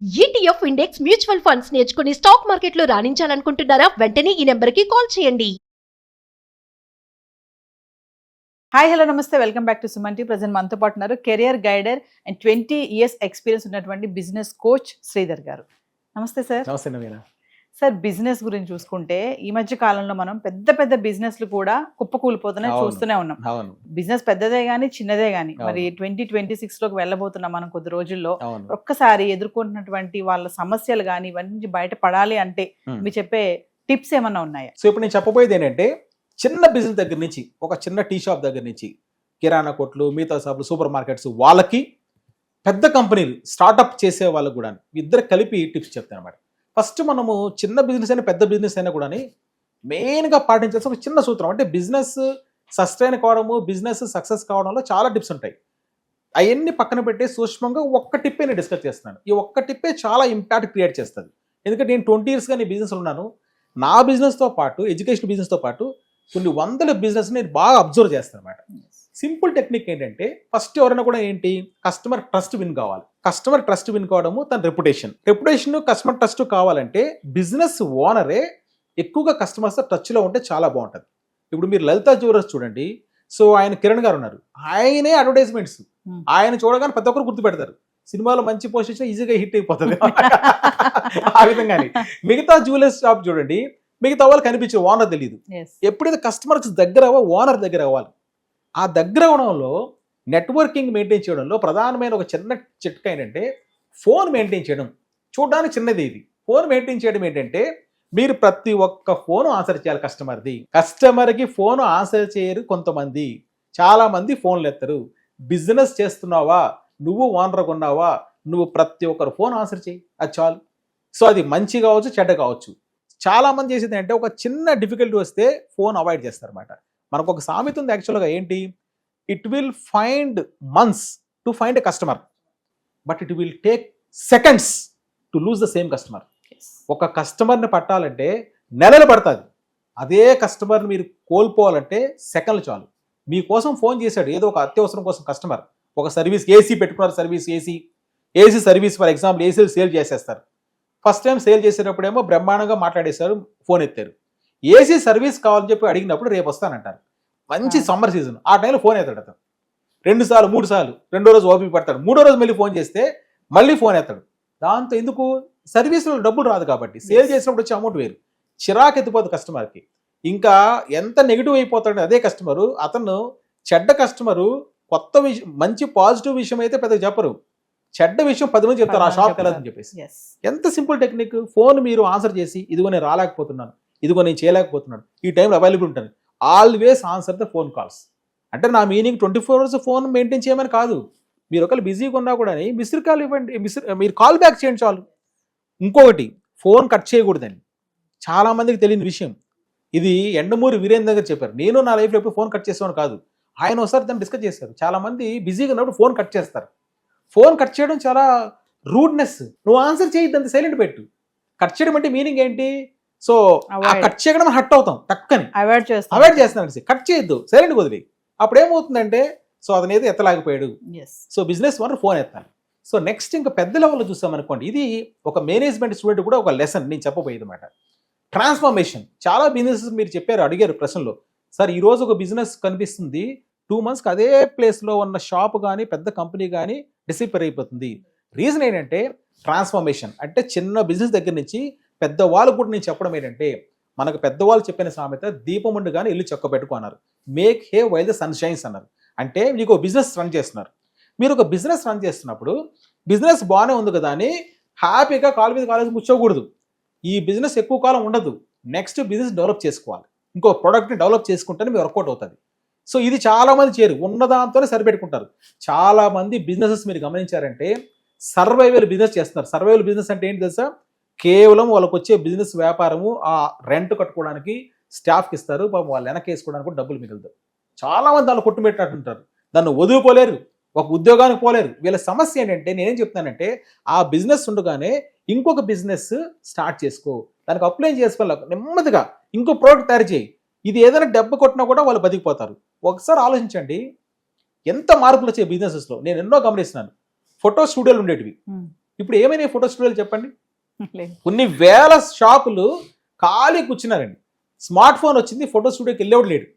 ETF index mutual funds నేర్చుకుని stock మార్కెట్లో రాణించాలనుకుంటున్నారా? వెంటనే ఈ నెంబర్కి కాల్ చేయండి. హాయ్ హలో నమస్తే, welcome back to Suman TV. Present మనతో పాటు ఉన్నారు career guider and 20 years experience ఉన్నటువంటి బిజినెస్ కోచ్ శ్రీధర్ గారు. నమస్తే సార్. నమస్తే నవీన. సార్, బిజినెస్ గురించి చూసుకుంటే ఈ మధ్య కాలంలో మనం పెద్ద పెద్ద బిజినెస్లు కూడా కుప్పకూలిపోతున్నాయి, చూస్తూనే ఉన్నాం. అవును, బిజినెస్ పెద్దదే గానీ చిన్నదే గానీ అవును. మరి 2026 లోకి వెళ్ళబోతున్నాం మనం కొద్ది రోజుల్లో. అవును. ఒక్కసారి ఎదుర్కొంటున్నటువంటి వాళ్ళ సమస్యలు కానీ ఇవన్నీ నుంచి బయటపడాలి అంటే మీరు చెప్పే టిప్స్ ఏమన్నా ఉన్నాయా? సో ఇప్పుడు నేను చెప్పబోయేది ఏంటంటే, చిన్న బిజినెస్ దగ్గర నుంచి, ఒక చిన్న టీ షాప్ దగ్గర నుంచి, కిరాణా కొట్లు, మిగతా షాపులు, సూపర్ మార్కెట్స్, వాళ్ళకి పెద్ద కంపెనీలు స్టార్ట్అప్ చేసే వాళ్ళకు కూడా ఇద్దరు కలిపి టిప్స్ చెప్తాను అనమాట. ఫస్ట్ మనము చిన్న బిజినెస్ అయినా పెద్ద బిజినెస్ అయినా కూడా మెయిన్గా పాటించాల్సిన ఒక చిన్న సూత్రం అంటే, బిజినెస్ సస్టైన్ కావడము, బిజినెస్ సక్సెస్ కావడంలో చాలా టిప్స్ ఉంటాయి. అవన్నీ పక్కన పెట్టి సూక్ష్మంగా ఒక్క టిప్పే నేను డిస్కస్ చేస్తున్నాను. ఈ ఒక్క టిప్పే చాలా ఇంపాక్ట్ క్రియేట్ చేస్తుంది. ఎందుకంటే నేను 20 yearsగా నేను బిజినెస్లో ఉన్నాను. నా బిజినెస్తో పాటు, ఎడ్యుకేషన్ బిజినెస్తో పాటు కొన్ని వందల బిజినెస్ నేను బాగా అబ్జర్వ్ చేస్తాను అనమాట. సింపుల్ టెక్నిక్ ఏంటంటే, ఫస్ట్ ఎవరైనా కూడా ఏంటి, కస్టమర్ ట్రస్ట్ విన్ కావాలి. కస్టమర్ ట్రస్ట్ విన్ కావడము తన రెప్యుటేషన్, కస్టమర్ ట్రస్ట్ కావాలంటే బిజినెస్ ఓనరే ఎక్కువగా కస్టమర్స్తో టచ్లో ఉంటే చాలా బాగుంటుంది. ఇప్పుడు మీరు లలితా జ్యువెలర్స్ చూడండి. సో ఆయన కిరణ్ గారు ఉన్నారు, ఆయనే అడ్వర్టైజ్మెంట్స్, ఆయన చూడగానే ప్రతి ఒక్కరు గుర్తుపెడతారు. సినిమాలో మంచి పొజిషన్ ఈజీగా హిట్ అయిపోతుంది. ఆ విధంగానే మిగతా జ్యువెలర్స్ షాప్ చూడండి, మిగతా వాళ్ళు కనిపించే ఓనర్ తెలియదు. ఎప్పుడైతే కస్టమర్స్ దగ్గర ఓనర్ దగ్గర అవ్వాలి. ఆ దగ్గర అవడంలో, నెట్వర్కింగ్ మెయింటైన్ చేయడంలో ప్రధానమైన ఒక చిన్న చిట్కా ఏంటంటే, ఫోన్ మెయింటైన్ చేయడం. చూడడానికి చిన్నది ఇది. ఫోన్ మెయింటైన్ చేయడం ఏంటంటే, మీరు ప్రతి ఒక్క ఫోను ఆన్సర్ చేయాలి కస్టమర్ది. కస్టమర్కి ఫోన్ ఆన్సర్ చేయరు కొంతమంది, చాలా మంది ఫోన్లు ఎత్తరు. బిజినెస్ చేస్తున్నావా, నువ్వు ఓనర్గా ఉన్నావా, నువ్వు ప్రతి ఒక్కరు ఫోన్ ఆన్సర్ చేయి, అది చాలు. సో అది మంచి కావచ్చు, చెడ్డ కావచ్చు. చాలా మంది చేసేది అంటే, ఒక చిన్న డిఫికల్టీ వస్తే ఫోన్ అవాయిడ్ చేస్తారన్నమాట. మనకు ఒక సామెత ఉంది యాక్చువల్గా, ఏంటి, it will find months to find a customer, but it will take seconds to lose the same customer. ఒక కస్టమర్ని పట్టాలంటే నెలలు పడుతుంది. అదే కస్టమర్ని మీరు కోల్పోవాలంటే సెకండ్లు చాలు. మీకోసం ఫోన్ చేశాడు ఏదో ఒక అత్యవసరం కోసం కస్టమర్, ఒక సర్వీస్ ఏసీ పెట్టుకున్నారు, service AC service, for example ఏసీలు సేల్ చేసేస్తారు. ఫస్ట్ టైం సేల్ చేసేటప్పుడేమో బ్రహ్మాండంగా మాట్లాడేశారు, ఫోన్ ఎత్తారు. ఏసీ సర్వీస్ కావాలని చెప్పి అడిగినప్పుడు రేపు వస్తానంటారు. మంచి సమ్మర్ సీజన్, ఆ టైంలో ఫోన్ ఎత్తాడు అతను. 2 సార్లు 3 సార్లు, 2వ రోజు ఓపిక పడతాడు, 3వ రోజు మళ్ళీ ఫోన్ చేస్తే మళ్ళీ ఫోన్ ఎత్తాడు. దాంతో ఎందుకు, సర్వీస్లో డబ్బులు రాదు కాబట్టి. సేల్ చేసినప్పుడు వచ్చే అమౌంట్ వేరు, చిరాకు ఎత్తిపోతుంది కస్టమర్కి. ఇంకా ఎంత నెగిటివ్ అయిపోతాడు అదే కస్టమరు. అతను చెడ్డ కస్టమరు, కొత్త విషయం, మంచి పాజిటివ్ విషయం అయితే పెద్దగా చెప్పరు, చెడ్డ విషయం 10 మంది చెప్తారు ఆ షాప్కి వెళ్ళదని చెప్పేసి. ఎంత సింపుల్ టెక్నిక్. ఫోన్ మీరు ఆన్సర్ చేసి, ఇదిగో నేను రాలేకపోతున్నాను, ఇదిగో నేను చేయలేకపోతున్నాను, ఈ టైంలో అవైలబుల్ ఉంటాను, always answer the phone calls. అంటే నా మీనింగ్ 24 hours ఫోన్ మెయింటైన్ చేయమని కాదు. మీరు ఒకవేళ బిజీగా ఉన్నా కూడా మిస్డ్ కాల్ ఇవ్వండి, మీరు కాల్ బ్యాక్ చేయండి చాలు. ఇంకొకటి, ఫోన్ కట్ చేయకూడదని చాలా మందికి తెలియని విషయం. ఇది ఎండమూరి వీరేంద్ర గారు చెప్పారు. నేను నా లైఫ్లో ఎప్పుడు ఫోన్ కట్ చేసేవాను కాదు. ఆయన ఒకసారి దాన్ని డిస్కస్ చేశారు. చాలా మంది బిజీగా ఉన్నప్పుడు ఫోన్ కట్ చేస్తారు. ఫోన్ కట్ చేయడం చాలా రూడ్నెస్. నువ్వు ఆన్సర్ చేయొద్దు, సైలెంట్ పెట్టు. కట్ చేయడం అంటే మీనింగ్ ఏంటి, సో కట్ చేయడం హట్ అవుతాం, టక్కని అవాయిడ్ చేస్తున్నాను. కట్ చేయొద్దు, సైలెంట్ వదిలి. అప్పుడు ఏమవుతుందంటే, సో అతను ఏదో ఎత్తలేకపోయాడు. సో బిజినెస్ ఓనర్ ఫోన్ ఎత్తాలి. సో నెక్స్ట్ ఇంకా పెద్ద లెవెల్లో చూసామనుకోండి, ఇది ఒక మేనేజ్మెంట్ స్టూడెంట్ కూడా ఒక లెసన్ నేను చెప్పబోయేది అనమాట. ట్రాన్స్ఫర్మేషన్. చాలా బిజినెసెస్ మీరు చెప్పారు, అడిగారు ప్రశ్నలో, సార్ ఈరోజు ఒక బిజినెస్ కనిపిస్తుంది, 2 monthsకి అదే ప్లేస్లో ఉన్న షాప్ కానీ పెద్ద కంపెనీ కానీ డిసిపేర్ అయిపోతుంది. రీజన్ ఏంటంటే ట్రాన్స్ఫర్మేషన్. అంటే చిన్న బిజినెస్ దగ్గర నుంచి పెద్దవాళ్ళు కూడా నేను చెప్పడం ఏంటంటే, మనకు పెద్దవాళ్ళు చెప్పిన సామెత, దీపం ఉండి కానీ ఇల్లు చక్క పెట్టుకో అన్నారు. Make hay while the sun shines అన్నారు. అంటే మీకు బిజినెస్ రన్ చేస్తున్నారు, మీరు ఒక బిజినెస్ రన్ చేస్తున్నప్పుడు బిజినెస్ బాగానే ఉంది కదా అని హ్యాపీగా కాలు మీద కాలేజ్ కూర్చోకూడదు. ఈ బిజినెస్ ఎక్కువ కాలం ఉండదు. నెక్స్ట్ బిజినెస్ డెవలప్ చేసుకోవాలి, ఇంకో ప్రోడక్ట్ని డెవలప్ చేసుకుంటేనే మీరు వర్కౌట్ అవుతుంది. సో ఇది చాలామంది చేయరు, ఉన్నదాంతోనే సరిపెట్టుకుంటారు. చాలామంది బిజినెసెస్ మీరు గమనించారంటే సర్వైవల్ బిజినెస్ చేస్తున్నారు. సర్వైవల్ బిజినెస్ అంటే ఏంటి తెలుసా, కేవలం వాళ్ళకి వచ్చే బిజినెస్ వ్యాపారము, ఆ రెంట్ కట్టుకోవడానికి స్టాఫ్కి ఇస్తారు, పాపం వాళ్ళు వెనక్కి వేసుకోవడానికి కూడా డబ్బులు మిగులుతారు. చాలామంది దాన్ని కొట్టుబెట్టినట్టుంటారు, దాన్ని వదిలిపోలేరు, ఒక ఉద్యోగానికి పోలేరు. వీళ్ళ సమస్య ఏంటంటే, నేనేం చెప్తానంటే, ఆ బిజినెస్ ఉండగానే ఇంకొక బిజినెస్ స్టార్ట్ చేసుకో, దానికి అప్లై చేసుకోవాలి, నెమ్మదిగా ఇంకో ప్రోడక్ట్ తయారు చేయి. ఇది ఏదైనా దెబ్బ కొట్టినా కూడా వాళ్ళు బతికిపోతారు. ఒకసారి ఆలోచించండి, ఎంత మార్పులు వచ్చాయి బిజినెసెస్లో. నేను ఎన్నో గమనిస్తున్నాను. ఫోటో స్టూడియోలు ఉండేటివి, ఇప్పుడు ఏమైనా ఫోటో స్టూడియోలు చెప్పండి, లేదు. కొన్ని వేల షాపులు ఖాళీ కూర్చున్నారండి. స్మార్ట్ ఫోన్ వచ్చింది, ఫోటో స్టూడియోకి వెళ్ళేవాడు లేడు.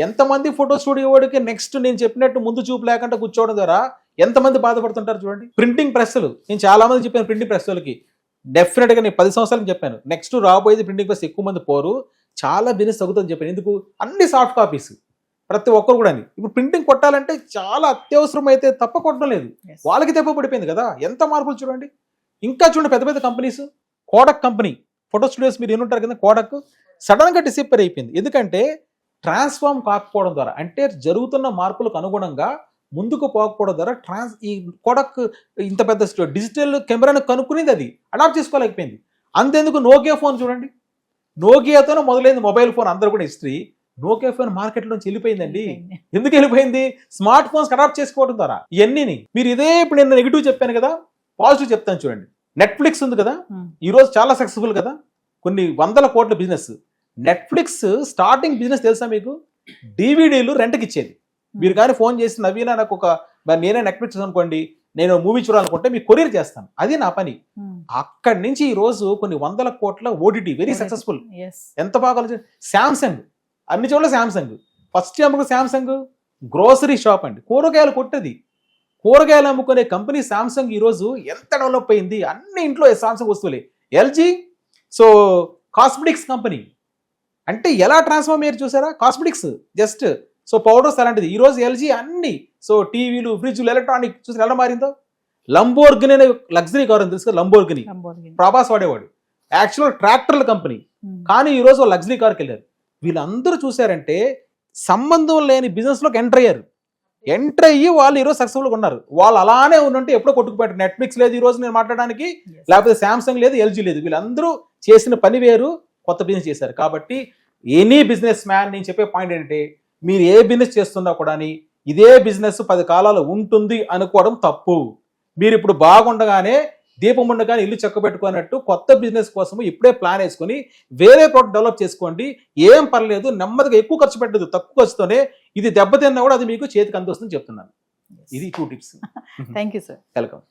ఎంతమంది ఫోటో స్టూడియో వాడికి నెక్స్ట్ నేను చెప్పినట్టు ముందు చూపు లేకుండా కూర్చోవడం ద్వారా ఎంతమంది బాధపడుతుంటారు చూడండి. ప్రింటింగ్ ప్రెస్సులు, నేను చాలా మంది చెప్పాను ప్రింటింగ్ ప్రెస్సులకి, డెఫినెట్గా నేను 10 సంవత్సరాలు చెప్పాను నెక్స్ట్ రాబోయేది ప్రింటింగ్ ప్రెస్ ఎక్కువ మంది పోరు, చాలా బిజినెస్ తగ్గుతుందని చెప్పాను. ఎందుకు? అన్ని సాఫ్ట్ కాపీస్, ప్రతి ఒక్కరు కూడా. ఇప్పుడు ప్రింటింగ్ కొట్టాలంటే చాలా అత్యవసరం అయితే తప్ప కొట్టడం లేదు, Yes. వాళ్ళకి దెబ్బ పడిపోయింది కదా. ఎంత మార్పులు చూడండి. ఇంకా చూడండి పెద్ద పెద్ద companies, Kodak company photo studios మీరు ఏనుంటారు కదా, కోడక్ సడన్గా డిసిప్పేర్ అయిపోయింది. ఎందుకంటే ట్రాన్స్ఫార్మ్ కాకపోవడం ద్వారా, అంటే జరుగుతున్న మార్పులకు అనుగుణంగా ముందుకు పోకపోవడం ద్వారా ఈ కోడక్ ఇంత పెద్ద డిజిటల్ కెమెరాను కనుక్కునేది అది అడాప్ట్ చేసుకోలేకపోయింది. అంతెందుకు నోకియా ఫోన్ చూడండి, నోకియాతోనే మొదలైంది మొబైల్ ఫోన్ అందరూ కూడా హిస్టరీ. నోకియా ఫోన్ మార్కెట్ నుంచి వెళ్ళిపోయిందండి. ఎందుకు వెళ్ళిపోయింది? స్మార్ట్ ఫోన్స్ అడాప్ట్ చేసుకోవడం ద్వారా. ఇవన్నీ మీరు ఇదే ఇప్పుడు నేను నెగిటివ్ చెప్పాను కదా, పాజిటివ్ చెప్తాను చూడండి. నెట్ఫ్లిక్స్ ఉంది కదా, ఈ రోజు చాలా సక్సెస్ఫుల్ కదా, కొన్ని వందల కోట్ల బిజినెస్. నెట్ఫ్లిక్స్ స్టార్టింగ్ బిజినెస్ తెలుసా మీకు? డివిడీలు రెంట్కి ఇచ్చేది. మీరు కానీ ఫోన్ చేసి నవీన నాకు నేనే నెట్ఫ్లిక్స్ అనుకోండి, నేను మూవీ చూడాలనుకుంటే మీకు కొరియర్ చేస్తాను, అది నా పని. అక్కడి నుంచి ఈ రోజు కొన్ని వందల కోట్ల ఓటీటీ వెరీ సక్సెస్ఫుల్. ఎంత బాగా శాంసంగ్, అన్ని చోట్ల శాంసంగ్. ఫస్ట్ అమ్ముకు శాంసంగ్ గ్రోసరీ షాప్ అండి, కూరగాయలు కొట్టేది. కూరగాయలు అమ్ముకునే కంపెనీ శాంసంగ్ ఈ రోజు ఎంత డెవలప్ అయింది, అన్ని ఇంట్లో శాంసంగ్ వస్తువులే. ఎల్జీ సో కాస్మెటిక్స్ కంపెనీ, అంటే ఎలా ట్రాన్స్ఫార్మ్ అయ్యారు చూసారా? కాస్మెటిక్స్ జస్ట్ సో పౌడర్స్ అలాంటిది. ఈ రోజు ఎల్జీ అన్ని సో టీవీలు, ఫ్రిడ్జ్లు, ఎలక్ట్రానిక్ చూసి ఎలా మారిందో. లంబోర్గిని అనే లగ్జరీ కార్ అని తెలుసు కదా, లంబోర్గిని ప్రభాస్ వాడేవాడు. యాక్చువల్ ట్రాక్టర్ల కంపెనీ, కానీ ఈ రోజు లగ్జరీ కార్కి వెళ్ళారు. వీళ్ళందరూ చూసారంటే సంబంధం లేని బిజినెస్ లోకి ఎంటర్ అయ్యారు. ఎంటర్ అయ్యి వాళ్ళు ఈరోజు సక్సెస్ఫుల్గా ఉన్నారు. వాళ్ళు అలానే ఉన్నట్టు ఎప్పుడో కొట్టుకుపోయారు. నెట్ఫ్లిక్స్ లేదు ఈ రోజు నేను మాట్లాడడానికి, లేకపోతే శాంసంగ్ లేదు, ఎల్జీ లేదు. వీళ్ళందరూ చేసిన పని వేరు, కొత్త బిజినెస్ చేశారు. కాబట్టి ఎనీ బిజినెస్ మ్యాన్ నేను చెప్పే పాయింట్ ఏంటంటే, మీరు ఏ బిజినెస్ చేస్తున్నా కూడా ఇదే బిజినెస్ 10 కాలాలు ఉంటుంది అనుకోవడం తప్పు. మీరు ఇప్పుడు బాగుండగానే దీపం ఉండగానే ఇల్లు చక్కబెట్టుకున్నట్టు కొత్త బిజినెస్ కోసం ఇప్పుడే ప్లాన్ వేసుకొని వేరే ప్రోడక్ట్ డెవలప్ చేసుకోండి. ఏం పర్లేదు, నెమ్మదిగా ఎక్కువ ఖర్చు పెట్టదు, తక్కువ ఖర్చుతోనే ఇది దెబ్బతిన్నా కూడా అది మీకు చేతికి అందిస్తుందని చెప్తున్నాను. ఇది 2 tips. Thank you sir. Welcome.